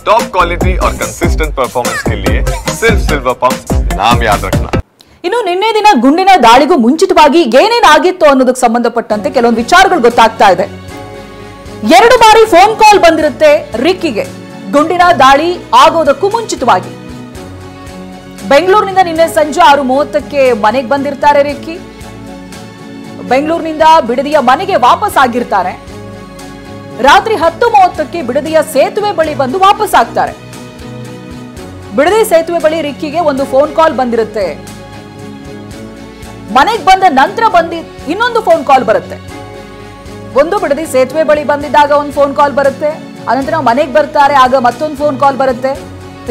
Top quality और consistent performance के लिए सिर्फ सिल्वर पंप नाम याद रखना। ಇನ್ನು ನಿನ್ನೆ ದಿನ ಗುಂಡಿನ ದಾಳಿಗೂ ಮುಂಚಿತವಾಗಿ ಏನೇನಾಗಿತ್ತು ಅನ್ನೋದಕ್ಕೆ ಸಂಬಂಧಪಟ್ಟಂತೆ ಕೆಲವೊಂದು ವಿಚಾರಗಳು ಗೊತ್ತಾಗ್ತಾ ಇದೆ. 2 ಬಾರಿ ಫೋನ್ ಕಾಲ್ ಬಂದಿರುತ್ತೆ ರಿಕ್ಕಿಗೆ ಗುಂಡಿನ ದಾಳಿ ಆಗೋದಕ್ಕೂ ಮುಂಚಿತವಾಗಿ. ಬೆಂಗಳೂರಿನಿಂದ ನಿನ್ನೆ ಸಂಜೆ 6:30ಕ್ಕೆ ಮನೆಗೆ ಬಂದಿರ್ತಾರೆ ರಿಕ್ಕಿ. ಬೆಂಗಳೂರಿನಿಂದ ಬಿಡದಿಯ ಮನೆಗೆ ವಾಪಸ್ ಆಗಿರ್ತಾರೆ. ರಾತ್ರಿ 10:30ಕ್ಕೆ ಬಿಡದಿಯ ಸೇತುವೆ ಬಳಿ ಬಂದು ವಾಪಸ್ ಆಗ್ತಾರೆ. ಬಿಡದಿ ಸೇತುವೆ ಬಳಿ ರಿಕ್ಕಿಗೆ ಒಂದು ಫೋನ್ ಕಾಲ್ ಬಂದಿರುತ್ತೆ. ಮನೆಗೆ ಬಂದ ನಂತರ ಇನ್ನೊಂದು ಫೋನ್ ಕಾಲ್ ಬರುತ್ತೆ. ಒಂದು ಬಿಡದಿ ಸೇತುವೆ ಬಳಿ ಬಂದಿದ್ದಾಗ ಒಂದು ಫೋನ್ ಕಾಲ್ ಬರುತ್ತೆ. ಅನಂತರ ಮನೆಗೆ ಬರ್ತಾರೆ, ಆಗ ಮತ್ತೊಂದು ಫೋನ್ ಕಾಲ್ ಬರುತ್ತೆ.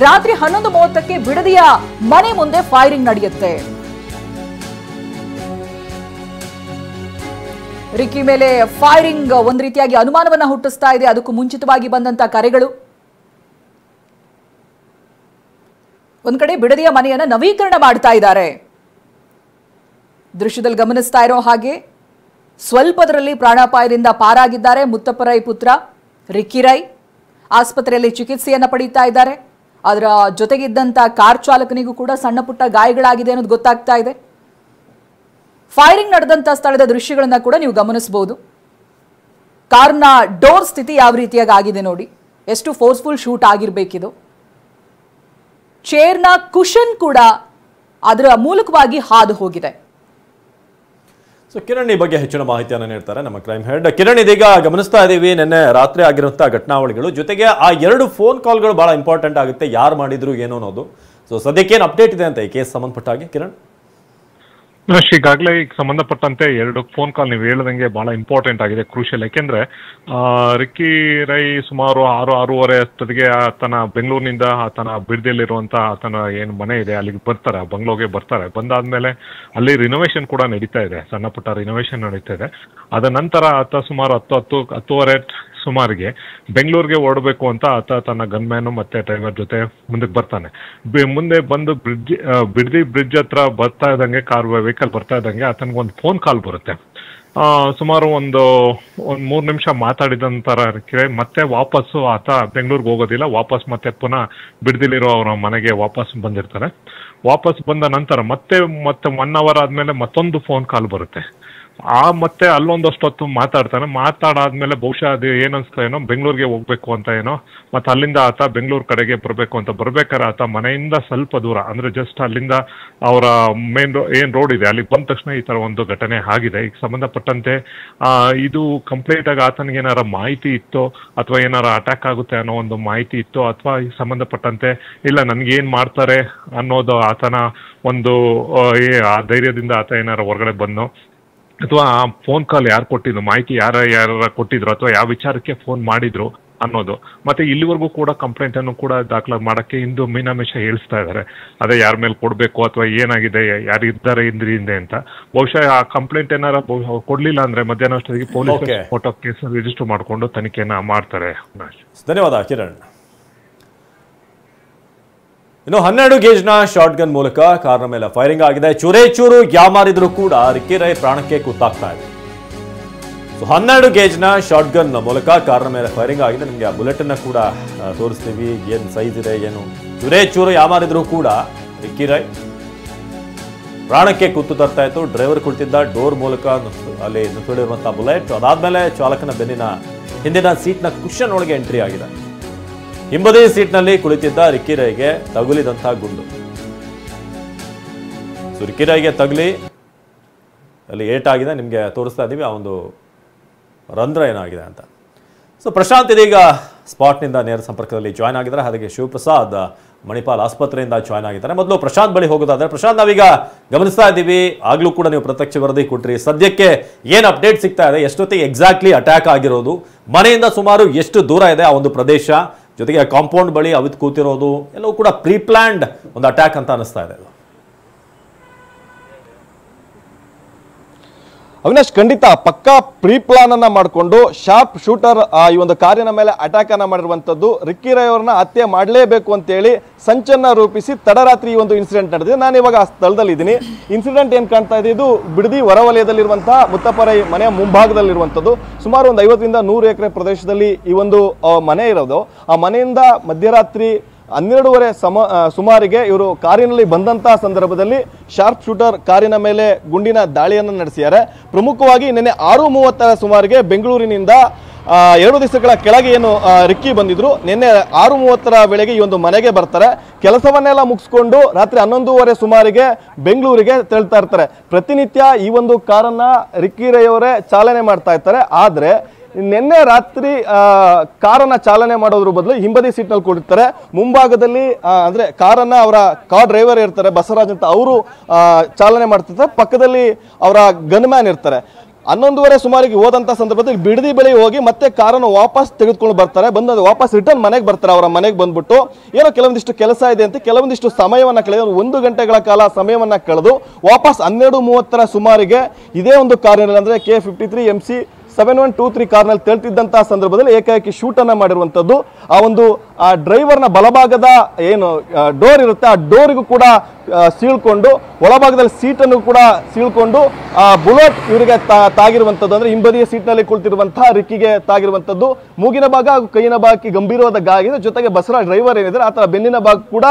ರಾತ್ರಿ 11:30ಕ್ಕೆ ಬಿಡದಿಯ ಮನೆ ಮುಂದೆ ಫೈರಿಂಗ್ ನಡೆಯುತ್ತೆ. ರಿಕ್ಕಿ ಮೇಲೆ ಫೈರಿಂಗ್ ಒಂದು ರೀತಿಯಾಗಿ ಅನುಮಾನವನ್ನ ಹುಟ್ಟಿಸ್ತಾ ಇದೆ. ಅದಕ್ಕೂ ಮುಂಚಿತವಾಗಿ ಬಂದಂತ ಕರೆಗಳು. ಒಂದ್ ಕಡೆ ಬಿಡದಿಯ ಮನೆಯನ್ನ ನವೀಕರಣ ಮಾಡ್ತಾ ಇದ್ದಾರೆ. ದೃಶ್ಯದಲ್ಲಿ ಗಮನಿಸ್ತಾ ಇರೋ ಹಾಗೆ ಸ್ವಲ್ಪದರಲ್ಲಿ ಪ್ರಾಣಾಪಾಯದಿಂದ ಪಾರಾಗಿದ್ದಾರೆ ಮುತ್ತಪ್ಪ ರೈ ಪುತ್ರ ರಿಕ್ಕಿ ರೈ. ಆಸ್ಪತ್ರೆಯಲ್ಲಿ ಚಿಕಿತ್ಸೆಯನ್ನ ಪಡೀತಾ ಇದ್ದಾರೆ. ಅದರ ಜೊತೆಗಿದ್ದಂತ ಕಾರ್ ಚಾಲಕನಿಗೂ ಕೂಡ ಸಣ್ಣ ಪುಟ್ಟ ಗಾಯಗಳಾಗಿದೆ ಅನ್ನೋದು ಗೊತ್ತಾಗ್ತಾ ಇದೆ. ಫೈರಿಂಗ್ ನಡೆದಂತ ಸ್ಥಳದ ದೃಶ್ಯಗಳನ್ನ ಕೂಡ ನೀವು ಗಮನಿಸಬಹುದು. ಕಾರ್ನ ಡೋರ್ ಸ್ಥಿತಿ ಯಾವ ರೀತಿಯಾಗಿ ಆಗಿದೆ ನೋಡಿ. ಎಷ್ಟು ಫೋರ್ಸ್ಫುಲ್ ಶೂಟ್ ಆಗಿರ್ಬೇಕಿದು. ಚೇರ್ನ ಕುಶನ್ ಕೂಡ ಅದರ ಮೂಲಕವಾಗಿ ಹಾದು ಹೋಗಿದೆ. ಸೊ ಕಿರಣ್ ಈ ಬಗ್ಗೆ ಹೆಚ್ಚಿನ ಮಾಹಿತಿಯನ್ನು ನೀಡ್ತಾರೆ ನಮ್ಮ ಕ್ರೈಮ್ ಹೆಡ್. ಕಿರಣ್, ಇದೀಗ ಗಮನಿಸ್ತಾ ಇದ್ದೀವಿ ನಿನ್ನೆ ರಾತ್ರಿ ಆಗಿರುವಂತಹ ಘಟನಾವಳಿಗಳು, ಜೊತೆಗೆ ಆ 2 ಫೋನ್ ಕಾಲ್ಗಳು ಬಹಳ ಇಂಪಾರ್ಟೆಂಟ್ ಆಗುತ್ತೆ, ಯಾರು ಮಾಡಿದ್ರು ಏನು ಅನ್ನೋದು. ಸೊ ಸದ್ಯಕ್ಕೆ ಏನು ಅಪ್ಡೇಟ್ ಇದೆ ಅಂತ ಈ ಕೇಸ್ ಸಂಬಂಧಪಟ್ಟ ಹಾಗೆ ಕಿರಣ್? ಈಗಾಗಲೇ ಈಗ ಸಂಬಂಧಪಟ್ಟಂತೆ 2 ಫೋನ್ ಕಾಲ್ ನೀವು ಹೇಳದಂಗೆ ಬಹಳ ಇಂಪಾರ್ಟೆಂಟ್ ಆಗಿದೆ, ಕ್ರೂಷಿಯಲ್. ಯಾಕೆಂದ್ರೆ ರಿಕ್ಕಿ ರೈ ಸುಮಾರು 6-6:30 ಅಷ್ಟೊತ್ತಿಗೆ ಆತನ ಬೆಂಗಳೂರಿನಿಂದ ಆತನ ಬಿಡದಿಯಲ್ಲಿರುವಂತ ಆತನ ಏನು ಮನೆ ಇದೆ ಅಲ್ಲಿಗೆ ಬರ್ತಾರೆ, ಬಂಗ್ಲೋಗೆ ಬರ್ತಾರೆ. ಬಂದಾದ್ಮೇಲೆ ಅಲ್ಲಿ ರಿನೋವೇಷನ್ ಕೂಡ ನಡೀತಾ ಇದೆ, ಸಣ್ಣ ಪುಟ್ಟ ರಿನೋವೇಷನ್ ನಡೀತಾ ಇದೆ. ಅದ ನಂತರ ಆತ ಸುಮಾರು 10-10:30 ಸುಮಾರಿಗೆ ಬೆಂಗಳೂರಿಗೆ ಓಡಬೇಕು ಅಂತ ಆತ ತನ್ನ ಗನ್ಮ್ಯಾನು ಮತ್ತೆ ಡ್ರೈವರ್ ಜೊತೆ ಮುಂದಕ್ಕೆ ಬರ್ತಾನೆ. ಮುಂದೆ ಬಂದು ಬಿಡದಿ ಬ್ರಿಡ್ಜ್ ಹತ್ರ ಬರ್ತಾ ಇದ್ದಂಗೆ ವೆಹಿಕಲ್ ಬರ್ತಾ ಇದ್ದಂಗೆ ಆತನಿಗೆ ಒಂದು ಫೋನ್ ಕಾಲ್ ಬರುತ್ತೆ. ಸುಮಾರು ಒಂದು 3 ನಿಮಿಷ ಮಾತಾಡಿದ ನಂತರ ಮತ್ತೆ ವಾಪಸ್ಸು ಆತ ಬೆಂಗಳೂರಿಗೆ ಹೋಗೋದಿಲ್ಲ, ವಾಪಸ್ ಮತ್ತೆ ಪುನಃ ಬಿಡದಿಲಿರೋ ಅವರ ಮನೆಗೆ ವಾಪಸ್ ಬಂದಿರ್ತಾರೆ. ವಾಪಸ್ ಬಂದ ನಂತರ ಮತ್ತೆ 1 ಅವರ್ ಆದ್ಮೇಲೆ ಮತ್ತೊಂದು ಫೋನ್ ಕಾಲ್ ಬರುತ್ತೆ. ಮತ್ತೆ ಅಲ್ಲೊಂದಷ್ಟೊತ್ತು ಮಾತಾಡಾದ್ಮೇಲೆ ಬಹುಶಃ ಅದು ಏನನ್ಸ್ತಾ ಏನೋ ಬೆಂಗಳೂರಿಗೆ ಹೋಗ್ಬೇಕು ಅಂತ ಏನೋ, ಮತ್ತೆ ಅಲ್ಲಿಂದ ಆತ ಬೆಂಗಳೂರು ಕಡೆಗೆ ಬರಬೇಕು ಅಂತ ಬರ್ಬೇಕಾದ್ರೆ ಆತ ಮನೆಯಿಂದ ಸ್ವಲ್ಪ ದೂರ ಅಂದ್ರೆ ಜಸ್ಟ್ ಅಲ್ಲಿಂದ ಅವರ ಮೇನ್ ಏನ್ ರೋಡ್ ಇದೆ ಅಲ್ಲಿಗೆ ಬಂದ ತಕ್ಷಣ ಈ ತರ ಒಂದು ಘಟನೆ ಆಗಿದೆ. ಈಗ ಸಂಬಂಧಪಟ್ಟಂತೆ ಇದು ಕಂಪ್ಲೀಟ್ ಆಗಿ ಆತನಿಗೆ ಏನಾರ ಮಾಹಿತಿ ಇತ್ತೋ ಅಥವಾ ಏನಾರ ಅಟ್ಯಾಕ್ ಆಗುತ್ತೆ ಅನ್ನೋ ಒಂದು ಮಾಹಿತಿ ಇತ್ತೋ, ಅಥವಾ ಈ ಸಂಬಂಧಪಟ್ಟಂತೆ ಇಲ್ಲ ನನ್ಗೆ ಏನ್ ಮಾಡ್ತಾರೆ ಅನ್ನೋದು ಆತನ ಒಂದು ಆ ಧೈರ್ಯದಿಂದ ಆತ ಏನಾರ ಹೊರಗಡೆ ಬಂದು, ಅಥವಾ ಆ ಫೋನ್ ಕಾಲ್ ಯಾರು ಕೊಟ್ಟಿದ್ರು, ಮಾಹಿತಿ ಯಾರ ಕೊಟ್ಟಿದ್ರು, ಅಥವಾ ಯಾವ ವಿಚಾರಕ್ಕೆ ಫೋನ್ ಮಾಡಿದ್ರು ಅನ್ನೋದು. ಮತ್ತೆ ಇಲ್ಲಿವರೆಗೂ ಕೂಡ ಕಂಪ್ಲೇಂಟ್ ಅನ್ನು ಕೂಡ ದಾಖಲೆ ಮಾಡಕ್ಕೆ ಇಂದು ಮೀನಾಮೇಶ ಹೇಳಿಸ್ತಾ ಇದ್ದಾರೆ. ಅದೇ ಯಾರ ಮೇಲೆ ಕೊಡ್ಬೇಕು ಅಥವಾ ಏನಾಗಿದೆ, ಯಾರು ಇದ್ದಾರೆ ಹಿಂದೆ ಅಂತ. ಬಹುಶಃ ಆ ಕಂಪ್ಲೇಂಟ್ ಏನಾರ ಕೊಡ್ಲಿಲ್ಲ ಅಂದ್ರೆ ಮಧ್ಯಾಹ್ನ ಅಷ್ಟೊತ್ತಿಗೆ ಪೊಲೀಸ್ ಫೋಟೋ ಕೇಸ್ ರಿಜಿಸ್ಟರ್ ಮಾಡಿಕೊಂಡು ತನಿಖೆಯನ್ನ ಮಾಡ್ತಾರೆ. ಧನ್ಯವಾದ ಕಿರಣ್. ಇನ್ನು 12 ಗೇಜ್ನ ಶಾರ್ಟ್ ಗನ್ ಮೂಲಕ ಕಾರ್ನ ಮೇಲೆ ಫೈರಿಂಗ್ ಆಗಿದೆ. ಚೂರು ಯಾಮಾರಿದ್ರು ಕೂಡ ರಿಕ್ಕಿ ರೈ ಪ್ರಾಣಕ್ಕೆ ಕುತ್ತಾಗ್ತಾ ಇದೆ. ಸೊ 12 ಗೇಜ್ನ ಶಾರ್ಟ್ ಗನ್ ಮೂಲಕ ಕಾರ್ನ ಮೇಲೆ ಫೈರಿಂಗ್ ಆಗಿದೆ. ನಿಮಗೆ ಆ ಬುಲೆಟ್ ಅನ್ನ ಕೂಡ ತೋರಿಸ್ತೀವಿ, ಏನು ಸೈಜ್ ಇದೆ ಏನು. ಚೂರು ಯಾಮಾರಿದ್ರು ಕೂಡ ರಿಕ್ಕಿ ರೈ ಪ್ರಾಣಕ್ಕೆ ಕುತ್ತು ತರ್ತಾ ಇತ್ತು. ಡ್ರೈವರ್ ಕುಳಿತಿದ್ದ ಡೋರ್ ಮೂಲಕ ಅಲ್ಲಿ ನುಸುಳಿರುವಂತಹ ಬುಲೆಟ್, ಅದಾದ್ಮೇಲೆ ಚಾಲಕನ ಬೆನ್ನಿನ ಹಿಂದಿನ ಸೀಟ್ನ ಕುಶನ್ ಒಳಗೆ ಎಂಟ್ರಿ ಆಗಿದೆ. ಹಿಂಬದಿ ಸೀಟ್ನಲ್ಲಿ ಕುಳಿತಿದ್ದ ರಿಕ್ಕಿ ರೈಗೆ ತಗುಲಿದಂತಹ ಗುಂಡು. ಸೊ ರಿಕ್ಕಿ ರೈಗೆ ತಗುಲಿ ಅಲ್ಲಿ ಏಟಾಗಿದೆ, ನಿಮಗೆ ತೋರಿಸ್ತಾ ಇದ್ದೀವಿ ಆ ಒಂದು ರಂಧ್ರ ಏನಾಗಿದೆ ಅಂತ. ಸೊ ಪ್ರಶಾಂತ್ ಇದೀಗ ಸ್ಪಾಟ್ನಿಂದ ನೇರ ಸಂಪರ್ಕದಲ್ಲಿ ಜಾಯ್ನ್ ಆಗಿದ್ದಾರೆ. ಹಾಗೆ ಶಿವಪ್ರಸಾದ್ ಮಣಿಪಾಲ್ ಆಸ್ಪತ್ರೆಯಿಂದ ಜಾಯ್ನ್ ಆಗಿದ್ದಾರೆ. ಮೊದಲು ಪ್ರಶಾಂತ್ ಬಳಿ ಹೋಗೋದಾದ್ರೆ, ಪ್ರಶಾಂತ್ ನಾವೀಗ ಗಮನಿಸ್ತಾ ಇದ್ದೀವಿ, ಆಗ್ಲೂ ಕೂಡ ನೀವು ಪ್ರತ್ಯಕ್ಷ ವರದಿ ಕೊಟ್ರಿ, ಸದ್ಯಕ್ಕೆ ಏನ್ ಅಪ್ಡೇಟ್ ಸಿಗ್ತಾ ಇದೆ, ಎಷ್ಟೊತ್ತಿಗೆ ಎಕ್ಸಾಕ್ಟ್ಲಿ ಅಟ್ಯಾಕ್ ಆಗಿರೋದು, ಮನೆಯಿಂದ ಸುಮಾರು ಎಷ್ಟು ದೂರ ಇದೆ ಆ ಒಂದು ಪ್ರದೇಶ, ಜೊತೆಗೆ ಕಾಂಪೌಂಡ್ ಬಳಿ ಅವಿತು ಕೂತಿರೋದು ಎಲ್ಲವೂ ಕೂಡ ಪ್ರೀ ಪ್ಲಾನ್ಡ್ ಒಂದು ಅಟ್ಯಾಕ್ ಅಂತ ಅನಿಸ್ತಾ ಇದೆ. ಅವಿನಾಶ್, ಖಂಡಿತ ಪಕ್ಕಾ ಪ್ರೀ ಪ್ಲಾನ್ ಅನ್ನ ಮಾಡಿಕೊಂಡು ಶಾರ್ಪ್ ಶೂಟರ್ ಈ ಒಂದು ಕಾರಿನ ಮೇಲೆ ಅಟ್ಯಾಕ್ ಅನ್ನ ಮಾಡಿರುವಂತದ್ದು. ರಿಕ್ಕಿ ರೈ ಅವರನ್ನ ಹತ್ಯೆ ಮಾಡಲೇಬೇಕು ಅಂತ ಹೇಳಿ ಸಂಚನ್ನ ರೂಪಿಸಿ ತಡರಾತ್ರಿ ಈ ಒಂದು ಇನ್ಸಿಡೆಂಟ್ ನಡೆದಿದೆ. ನಾನು ಇವಾಗ ಆ ಸ್ಥಳದಲ್ಲಿ ಇದ್ದೀನಿ. ಇನ್ಸಿಡೆಂಟ್ ಏನ್ ಕಾಣ್ತಾ ಇದೆ, ಇದು ಬಿಡದಿ ಹೊರವಲಯದಲ್ಲಿರುವಂತಹ ಮುತ್ತಪ್ಪ ರೈ ಮನೆಯ ಮುಂಭಾಗದಲ್ಲಿರುವಂತದ್ದು. ಸುಮಾರು ಒಂದು 50-100 ಎಕರೆ ಪ್ರದೇಶದಲ್ಲಿ ಈ ಒಂದು ಮನೆ ಇರೋದು. ಆ ಮನೆಯಿಂದ ಮಧ್ಯರಾತ್ರಿ 12:30 ಸುಮಾರಿಗೆ ಇವರು ಕಾರಿನಲ್ಲಿ ಬಂದಂತಹ ಸಂದರ್ಭದಲ್ಲಿ ಶಾರ್ಪ್ ಶೂಟರ್ ಕಾರಿನ ಮೇಲೆ ಗುಂಡಿನ ದಾಳಿಯನ್ನು ನಡೆಸಿದ್ದಾರೆ. ಪ್ರಮುಖವಾಗಿ ನಿನ್ನೆ 6:30 ಸುಮಾರಿಗೆ ಬೆಂಗಳೂರಿನಿಂದ 2 ದಿವಸಗಳ ಕೆಳಗೆ ಏನು ರಿಕ್ಕಿ ಬಂದಿದ್ರು, ನಿನ್ನೆ 6:30 ವೇಳೆಗೆ ಈ ಒಂದು ಮನೆಗೆ ಬರ್ತಾರೆ. ಕೆಲಸವನ್ನೆಲ್ಲ ಮುಗಿಸ್ಕೊಂಡು ರಾತ್ರಿ 11:30 ಸುಮಾರಿಗೆ ಬೆಂಗಳೂರಿಗೆ ತೆರಳ್ತಾ ಇರ್ತಾರೆ. ಪ್ರತಿನಿತ್ಯ ಈ ಒಂದು ಕಾರನ್ನ ರಿಕ್ಕಿ ರೈ ಅವರೇ ಚಾಲನೆ ಮಾಡ್ತಾ ಇರ್ತಾರೆ. ಆದ್ರೆ ನಿನ್ನೆ ರಾತ್ರಿ ಕಾರನ್ನ ಚಾಲನೆ ಮಾಡೋದ್ರ ಬದಲು ಹಿಂಬದಿ ಸೀಟ್ ನಲ್ಲಿ ಕೂಡಿರ್ತಾರೆ. ಮುಂಭಾಗದಲ್ಲಿ ಅಂದ್ರೆ ಕಾರನ್ನ ಅವರ ಕಾರ್ ಡ್ರೈವರ್ ಇರ್ತಾರೆ ಬಸವರಾಜ್ ಅಂತ, ಅವರು ಚಾಲನೆ ಮಾಡ್ತಿರ್ತಾರೆ. ಪಕ್ಕದಲ್ಲಿ ಅವರ ಗನ್ ಮ್ಯಾನ್ ಇರ್ತಾರೆ. 11:30 ಸುಮಾರಿಗೆ ಹೋದಂತ ಸಂದರ್ಭದಲ್ಲಿ ಬಿಡದಿ ಬಳಿ ಹೋಗಿ ಮತ್ತೆ ಕಾರನ್ನು ವಾಪಸ್ ತೆಗೆದುಕೊಂಡು ಬರ್ತಾರೆ. ಬಂದು ವಾಪಸ್ ರಿಟರ್ನ್ ಮನೆಗೆ ಬರ್ತಾರೆ. ಅವರ ಮನೆಗೆ ಬಂದ್ಬಿಟ್ಟು ಏನೋ ಕೆಲವೊಂದಿಷ್ಟು ಕೆಲಸ ಇದೆ ಅಂತ ಕೆಲವೊಂದಿಷ್ಟು ಸಮಯವನ್ನ ಕಳೆದು 1 ಗಂಟೆಗಳ ಕಾಲ ಸಮಯವನ್ನ ಕಳೆದು ವಾಪಸ್ 12:30 ಸುಮಾರಿಗೆ ಇದೇ ಒಂದು ಕಾರಿನಲ್ಲಿ ಅಂದ್ರೆ K53 MC 7123 ಕಾರ್ನಲ್ಲಿ ತೆರಳುತ್ತಿದ್ದಂತಹ ಸಂದರ್ಭದಲ್ಲಿ ಏಕಾಏಕಿ ಶೂಟ್ ಅನ್ನ ಮಾಡಿರುವಂತದ್ದು. ಆ ಒಂದು ಡ್ರೈವರ್ನ ಬಲಭಾಗದ ಏನು ಡೋರ್ ಇರುತ್ತೆ, ಆ ಡೋರಿಗೂ ಕೂಡ ಸೀಳ್ಕೊಂಡು ಒಳಭಾಗದಲ್ಲಿ ಸೀಟನ್ನು ಕೂಡ ಸೀಳ್ಕೊಂಡು ಬುಲೆಟ್ ಇವರಿಗೆ ತಾಗಿರುವಂತದ್ದು. ಅಂದ್ರೆ ಹಿಂಬದಿಯ ಸೀಟ್ನಲ್ಲಿ ಕುಳಿತಿರುವಂತಹ ರಿಕ್ಕಿಗೆ ತಾಗಿರುವಂತದ್ದು. ಮೂಗಿನ ಭಾಗ ಹಾಗೂ ಕೈಯಿನ ಭಾಗಕ್ಕೆ ಗಂಭೀರವಾದ ಗಾಯ ಆಗಿದೆ. ಜೊತೆಗೆ ಬಸವರಾಜ್ ಡ್ರೈವರ್ ಏನಿದ್ರೆ ಆತರ ಬೆನ್ನಿನ ಭಾಗ ಕೂಡ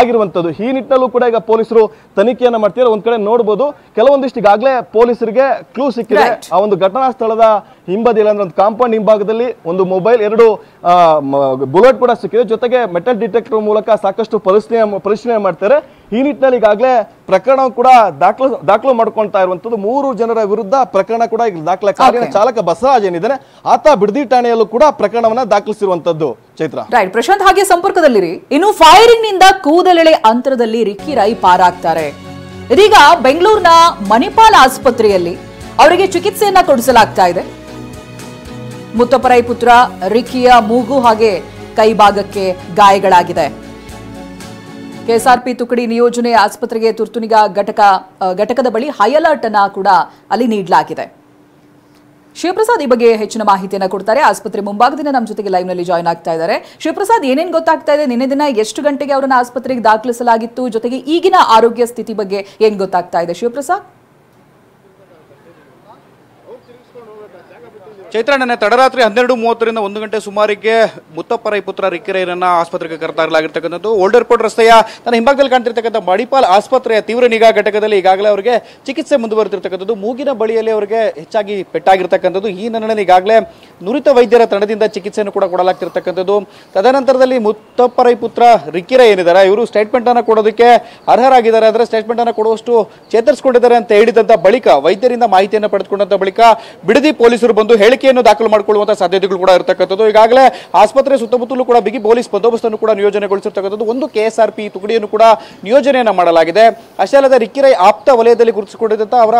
ಆಗಿರುವಂತದ್ದು. ಈ ನಿಟ್ಟಿನಲ್ಲೂ ಕೂಡ ಈಗ ಪೊಲೀಸರು ತನಿಖೆಯನ್ನ ಮಾಡ್ತಿದ್ದಾರೆ. ಒಂದ್ ಕಡೆ ನೋಡಬಹುದು ಕೆಲವೊಂದಿಷ್ಟು ಈಗಾಗಲೇ ಪೊಲೀಸರಿಗೆ ಕ್ಲೂ ಸಿಕ್ಕಿದೆ. ಆ ಒಂದು ಘಟನಾ ಸ್ಥಳದ ಹಿಂಬದಿಯಲ್ಲಿ ಅಂದ್ರೆ ಒಂದು ಕಾಂಪೌಂಡ್ ಹಿಂಭಾಗದಲ್ಲಿ ಒಂದು ಮೊಬೈಲ್, 2 ಬುಲೆಟ್ ಕೂಡ ಸಿಕ್ಕಿದೆ. ಜೊತೆಗೆ ಮೆಟಲ್ ಡಿಟೆಕ್ಟರ್ ಮೂಲಕ ಸಾಕಷ್ಟು ಪರಿಶೀಲನೆ ಮಾಡ್ತಾರೆ. ಈ ನಿಟ್ಟಿನಲ್ಲಿ ಈಗಾಗಲೇ ಪ್ರಕರಣ ಕೂಡ ದಾಖಲು ಮಾಡ್ಕೊಳ್ತಾ ಇರುವಂತದ್ದು. 3 ಜನರ ವಿರುದ್ಧ ಪ್ರಕರಣ ಕೂಡ ಈಗ ದಾಖಲೆ. ಕಾರಿನ ಚಾಲಕ ಬಸವರಾಜ್ ಏನಿದ್ದಾನೆ ಆತ ಬಿಡದಿ ಠಾಣೆಯಲ್ಲೂ ಕೂಡ ಪ್ರಕರಣವನ್ನ ದಾಖಲಿಸಿರುವಂತದ್ದು. ಚೈತ್ರ, ರೈಟ್. ಪ್ರಶಾಂತ್, ಹಾಗೆ ಸಂಪರ್ಕದಲ್ಲಿರಿ. ಇನ್ನು ಫೈರಿಂಗ್ ನಿಂದ ಕೂದಲೆಳೆ ಅಂತರದಲ್ಲಿ ರಿಕ್ಕಿ ರೈ ಪಾರಾಗ್ತಾರೆ. ಇದೀಗ ಬೆಂಗಳೂರಿನ ಮಣಿಪಾಲ್ ಆಸ್ಪತ್ರೆಯಲ್ಲಿ ಅವರಿಗೆ ಚಿಕಿತ್ಸೆಯನ್ನ ಕೊಡಿಸಲಾಗ್ತಾ ಇದೆ. ಮುತ್ತಪ್ಪ ರೈ ಪುತ್ರ ರಿಕ್ಕಿಯ ಮೂಗು ಹಾಗೆ ಕೈ ಭಾಗಕ್ಕೆ ಗಾಯಗಳಾಗಿದೆ. ಕೆಎಸ್ಆರ್ಪಿ ತುಕಡಿ ನಿಯೋಜನೆ ಆಸ್ಪತ್ರೆಗೆ ತುರ್ತುನಿಗಾ ಘಟಕದ ಬಳಿ ಹೈ ಅಲರ್ಟ್ ಅನ್ನ ಕೂಡ ಅಲ್ಲಿ ನೀಡಲಾಗಿದೆ. ಶಿವಪ್ರಸಾದ್ ಈ ಬಗ್ಗೆ ಹೆಚ್ಚಿನ ಮಾಹಿತಿಯನ್ನು ಕೊಡ್ತಾರೆ. ಆಸ್ಪತ್ರೆ ಮುಂಭಾಗದಿಂದ ನಮ್ಮ ಜೊತೆಗೆ ಲೈವ್ ನಲ್ಲಿ ಜಾಯ್ನ್ ಆಗ್ತಾ ಇದ್ದಾರೆ. ಶಿವಪ್ರಸಾದ್, ಏನೇನು ಗೊತ್ತಾಗ್ತಾ ಇದೆ? ನಿನ್ನೆ ದಿನ ಎಷ್ಟು ಗಂಟೆಗೆ ಅವರನ್ನ ಆಸ್ಪತ್ರೆಗೆ ದಾಖಲಿಸಲಾಗಿತ್ತು? ಜೊತೆಗೆ ಈಗಿನ ಆರೋಗ್ಯ ಸ್ಥಿತಿ ಬಗ್ಗೆ ಏನ್ ಗೊತ್ತಾಗ್ತಾ ಇದೆ ಶಿವಪ್ರಸಾದ್? ಚೈತ್ರ, ನಿನ್ನೆ ತಡರಾತ್ರಿ 12:30ರಿಂದ 1 ಗಂಟೆ ಸುಮಾರಿಗೆ ಮುತ್ತಪ್ಪ ರೈ ಪುತ್ರ ರಿಕ್ಕಿ ರೈರನ್ನ ಆಸ್ಪತ್ರೆಗೆ ಕರೆತರಲಾಗಿರ್ತಕ್ಕಂಥದ್ದು. ಓಲ್ಡ್ ಏರ್ಪೋರ್ಟ್ ರಸ್ತೆಯ ತನ್ನ ಹಿಂಭಾಗದಲ್ಲಿ ಕಾಣ್ತಿರ್ತಕ್ಕಂಥ ಮಣಿಪಾಲ್ ಆಸ್ಪತ್ರೆಯ ತೀವ್ರ ನಿಗಾ ಘಟಕದಲ್ಲಿ ಈಗಾಗಲೇ ಅವರಿಗೆ ಚಿಕಿತ್ಸೆ ಮುಂದುವರೆದಿರ್ತಕ್ಕಂಥದ್ದು. ಮೂಗಿನ ಬಳಿಯಲ್ಲಿ ಅವರಿಗೆ ಹೆಚ್ಚಾಗಿ ಪೆಟ್ಟಾಗಿರ್ತಕ್ಕಂಥದ್ದು. ಈ ಹಿನ್ನೆಲೆಯಲ್ಲಿ ಈಗಾಗಲೇ ನುರಿತ ವೈದ್ಯರ ತಂಡದಿಂದ ಚಿಕಿತ್ಸೆಯನ್ನು ಕೂಡ ಕೊಡಲಾಗ್ತಿರ್ತಕ್ಕಂಥದ್ದು. ತದನಂತರದಲ್ಲಿ ಮುತ್ತಪ್ಪ ರೈ ಪುತ್ರ ರಿಕ್ಕಿ ರೈ ಏನಿದ್ದಾರೆ ಇವರು ಸ್ಟೇಟ್ಮೆಂಟ್ ಅನ್ನು ಕೊಡೋದಕ್ಕೆ ಅರ್ಹರಾಗಿದ್ದಾರೆ. ಅಂದರೆ ಸ್ಟೇಟ್ಮೆಂಟ್ ಅನ್ನು ಕೊಡುವಷ್ಟು ಚೇತರಿಸಿಕೊಂಡಿದ್ದಾರೆ ಅಂತ ಹೇಳಿದಂತ ಬಳಿಕ ವೈದ್ಯರಿಂದ ಮಾಹಿತಿಯನ್ನು ಪಡೆದುಕೊಂಡಂತ ಬಳಿಕ ಬಿಡದಿ ಪೊಲೀಸರು ಬಂದು ಹೇಳಿಕೆಯನ್ನು ದಾಖಲು ಮಾಡಿಕೊಳ್ಳುವಂತಹ ಸಾಧ್ಯತೆಗಳು ಕೂಡ ಇರತಕ್ಕಂಥದ್ದು. ಈಗಾಗಲೇ ಆಸ್ಪತ್ರೆ ಸುತ್ತಮುತ್ತಲೂ ಕೂಡ ಬಿಗಿ ಪೊಲೀಸ್ ಬಂದೋಬಸ್ತನ್ನು ಕೂಡ ನಿಯೋಜನೆಗೊಳಿಸಿರ್ತಕ್ಕಂಥದ್ದು. ಒಂದು ಕೆಎಸ್ಆರ್ಪಿ ತುಕಡಿಯನ್ನು ಕೂಡ ನಿಯೋಜನೆಯನ್ನ ಮಾಡಲಾಗಿದೆ. ಅಷ್ಟೇ ಅಲ್ಲದೆ ರಿಕ್ಕಿ ರೈ ಆಪ್ತ ವಲಯದಲ್ಲಿ ಗುರುತಿಸಿಕೊಂಡಿದ್ದಂತಹ ಅವರ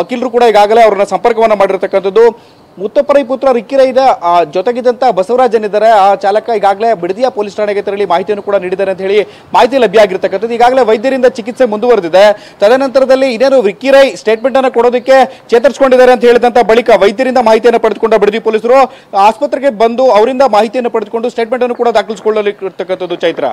ವಕೀಲರು ಕೂಡ ಈಗಾಗಲೇ ಅವರನ್ನ ಸಂಪರ್ಕವನ್ನ ಮಾಡಿರ್ತಕ್ಕಂಥದ್ದು. ಮುತ್ತಪ್ಪ ರೈ ಪುತ್ರ ರಿಕ್ಕಿ ರೈದ ಜೊತೆಗಿದ್ದಂತ ಬಸವರಾಜ್ ಏನಿದ್ದಾರೆ ಆ ಚಾಲಕ ಈಗಾಗಲೇ ಬಿಡದಿಯ ಪೊಲೀಸ್ ಠಾಣೆಗೆ ತೆರಳಿ ಮಾಹಿತಿಯನ್ನು ಕೂಡ ನೀಡಿದ್ದಾರೆ ಅಂತ ಹೇಳಿ ಮಾಹಿತಿ ಲಭ್ಯ ಆಗಿರ್ತಕ್ಕಂಥದ್ದು. ಈಗಾಗಲೇ ವೈದ್ಯರಿಂದ ಚಿಕಿತ್ಸೆ ಮುಂದುವರೆದಿದೆ. ತದನಂತರದಲ್ಲಿ ಇದೇನು ರಿಕ್ಕಿ ರೈ ಸ್ಟೇಟ್ಮೆಂಟ್ ಅನ್ನು ಕೊಡೋದಕ್ಕೆ ಚೇತರಿಸಿಕೊಂಡಿದ್ದಾರೆ ಅಂತ ಹೇಳಿದಂತ ಬಳಿಕ ವೈದ್ಯರಿಂದ ಮಾಹಿತಿಯನ್ನು ಪಡೆದುಕೊಂಡ ಬಿಡದಿ ಪೊಲೀಸರು ಆಸ್ಪತ್ರೆಗೆ ಬಂದು ಅವರಿಂದ ಮಾಹಿತಿಯನ್ನು ಪಡೆದುಕೊಂಡು ಸ್ಟೇಟ್ಮೆಂಟ್ ಅನ್ನು ಕೂಡ ದಾಖಲಿಸಿಕೊಳ್ಳಲಿರ್ತಕ್ಕಂಥದ್ದು. ಚೈತ್ರ,